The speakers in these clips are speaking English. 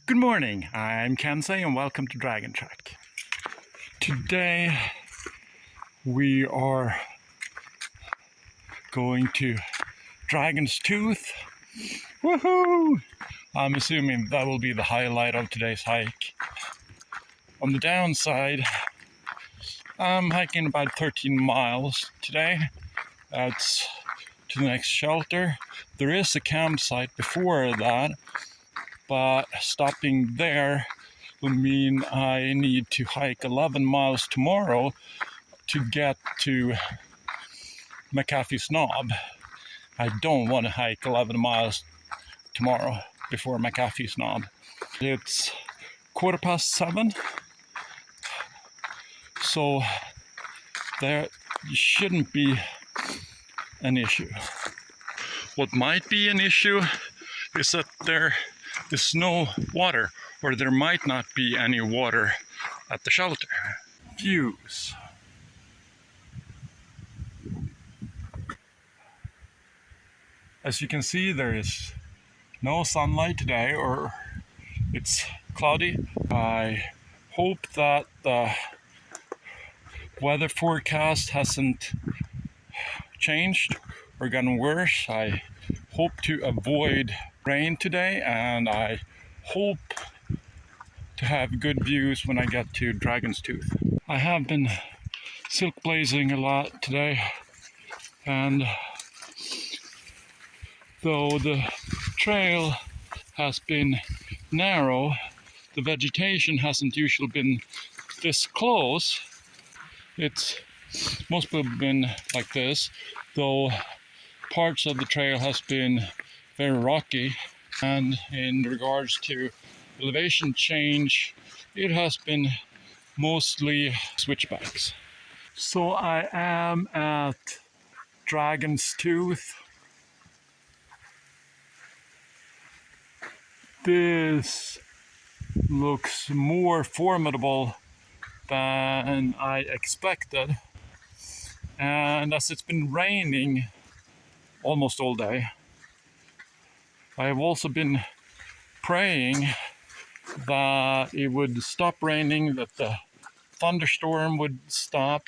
Good morning, I'm Kensei and welcome to Dragontrek. Today we are going to Dragon's Tooth. Woohoo! I'm assuming that will be the highlight of today's hike. On the downside, I'm hiking about 13 miles today. That's to the next shelter. There is a campsite before that, but stopping there will mean I need to hike 11 miles tomorrow to get to McAfee's Knob. I don't want to hike 11 miles tomorrow before McAfee's Knob. It's 7:15, so there shouldn't be an issue. What might be an issue is that there is no water, or there might not be any water at the shelter. Views. As you can see, there is no sunlight today, or it's cloudy. I hope that the weather forecast hasn't changed or gotten worse. I hope to avoid rain today, and I hope to have good views when I get to Dragon's Tooth. I have been silk blazing a lot today, and though the trail has been narrow, the vegetation hasn't usually been this close. It's mostly been like this, though parts of the trail has been very rocky, and in regards to elevation change, it has been mostly switchbacks. So I am at Dragon's Tooth. This looks more formidable than I expected, and as it's been raining almost all day, I have also been praying that it would stop raining, that the thunderstorm would stop,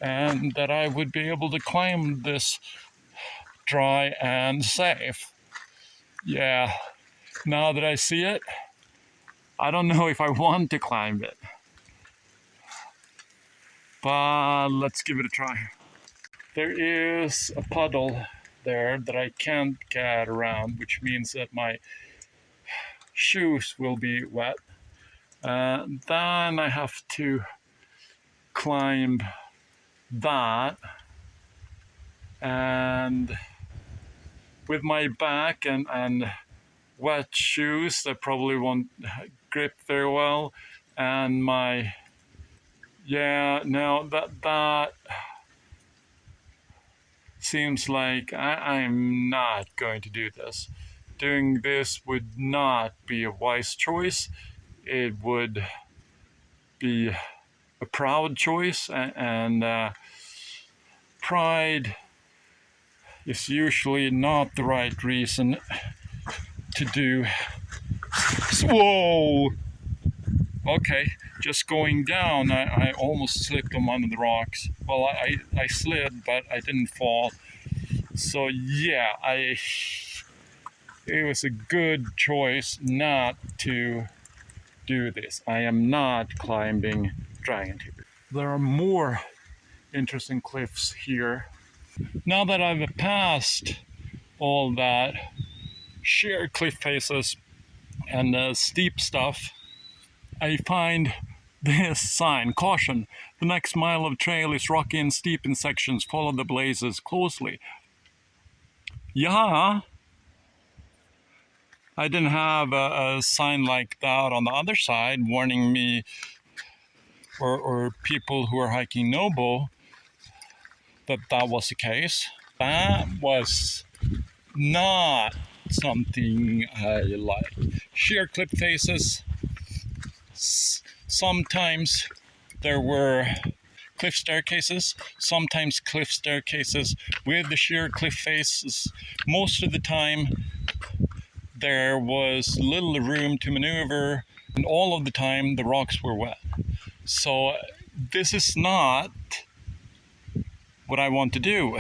and that I would be able to climb this dry and safe. Yeah, now that I see it, I don't know if I want to climb it, but let's give it a try. There is a puddle there that I can't get around, which means that my shoes will be wet. Then I have to climb that, and with my back and wet shoes, I probably won't grip very well, and my that seems like I'm not going to do this. Doing this would not be a wise choice. It would be a proud choice, and pride is usually not the right reason to do. Whoa! Okay, just going down, I almost slipped on one of the rocks. Well, I slid, but I didn't fall. So yeah, it was a good choice not to do this. I am not climbing Dragon Tooth. There are more interesting cliffs here. Now that I've passed all that sheer cliff faces and steep stuff, I find this sign: caution, the next mile of trail is rocky and steep in sections, follow the blazes closely. Yeah, I didn't have a sign like that on the other side warning me, or people who are hiking Nobo, that was the case. That was not something I like. Sheer cliff faces. Sometimes there were cliff staircases, sometimes cliff staircases with the sheer cliff faces. Most of the time there was little room to maneuver, and all of the time the rocks were wet. So this is not what I want to do.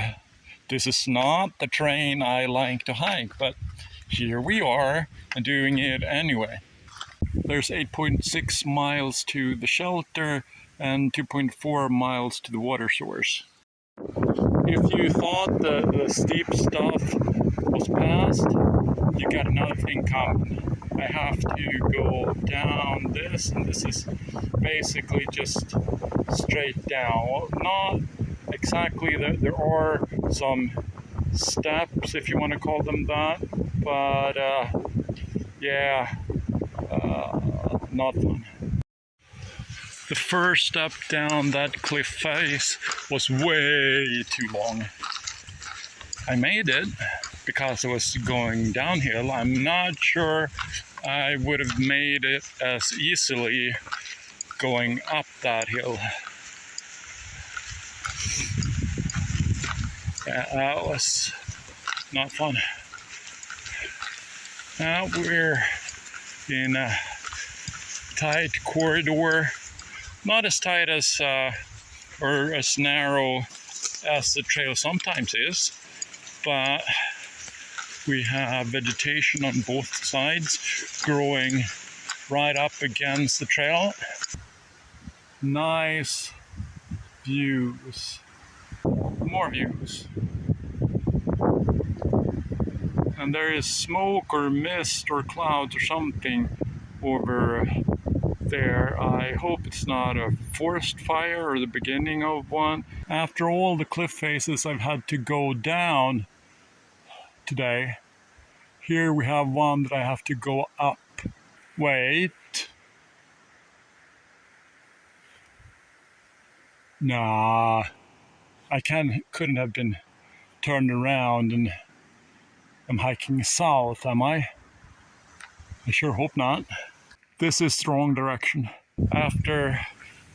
This is not the terrain I like to hike, but here we are doing it anyway. There's 8.6 miles to the shelter and 2.4 miles to the water source. If you thought the steep stuff was past, you got another thing coming. I have to go down this, and this is basically just straight down. Not exactly, there are some steps, if you want to call them that, but yeah, not fun. The first step down that cliff face was way too long. I made it because it was going downhill. I'm not sure I would have made it as easily going up that hill. Yeah, that was not fun. Now we're in a tight corridor, not as tight as or as narrow as the trail sometimes is, but we have vegetation on both sides growing right up against the trail. Nice views, more views. And there is smoke or mist or clouds or something over there. I hope it's not a forest fire or the beginning of one. After all the cliff faces I've had to go down today, here we have one that I have to go up. Wait. Nah, I couldn't have been turned around and I'm hiking south, am I? I sure hope not. This is the wrong direction. After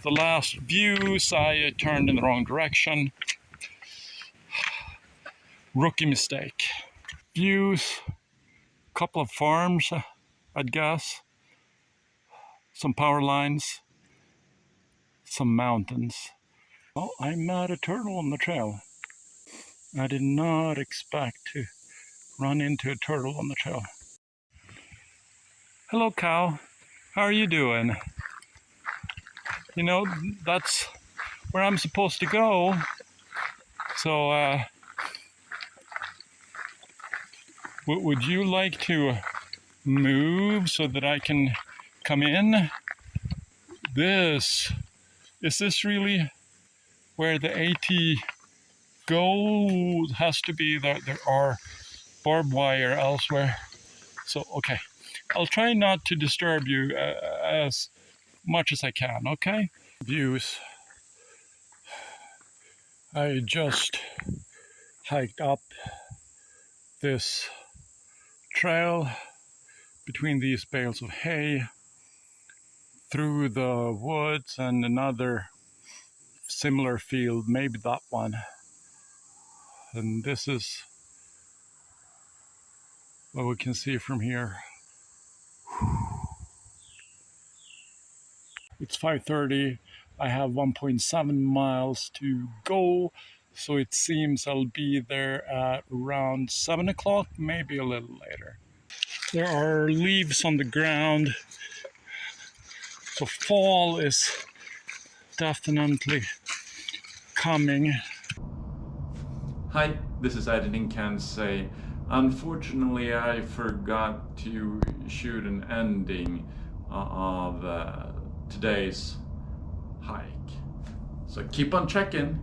the last views, I turned in the wrong direction. Rookie mistake. Views, couple of farms, I'd guess. Some power lines, some mountains. Oh, I met a turtle on the trail. I did not expect to run into a turtle on the trail. Hello, cow. How are you doing? You know, that's where I'm supposed to go. So, would you like to move so that I can come in? Is this really where the AT goes? Has to be that there are barbed wire elsewhere. So, okay. I'll try not to disturb you as much as I can, okay? Views. I just hiked up this trail between these bales of hay through the woods and another similar field, maybe that one. And this is what we can see from here. It's 5:30. I have 1.7 miles to go, so it seems I'll be there at around 7 o'clock, maybe a little later. There are leaves on the ground, so fall is definitely coming. Hi, this is Editing Kansai. Unfortunately, I forgot to shoot an ending of today's hike. So keep on checking.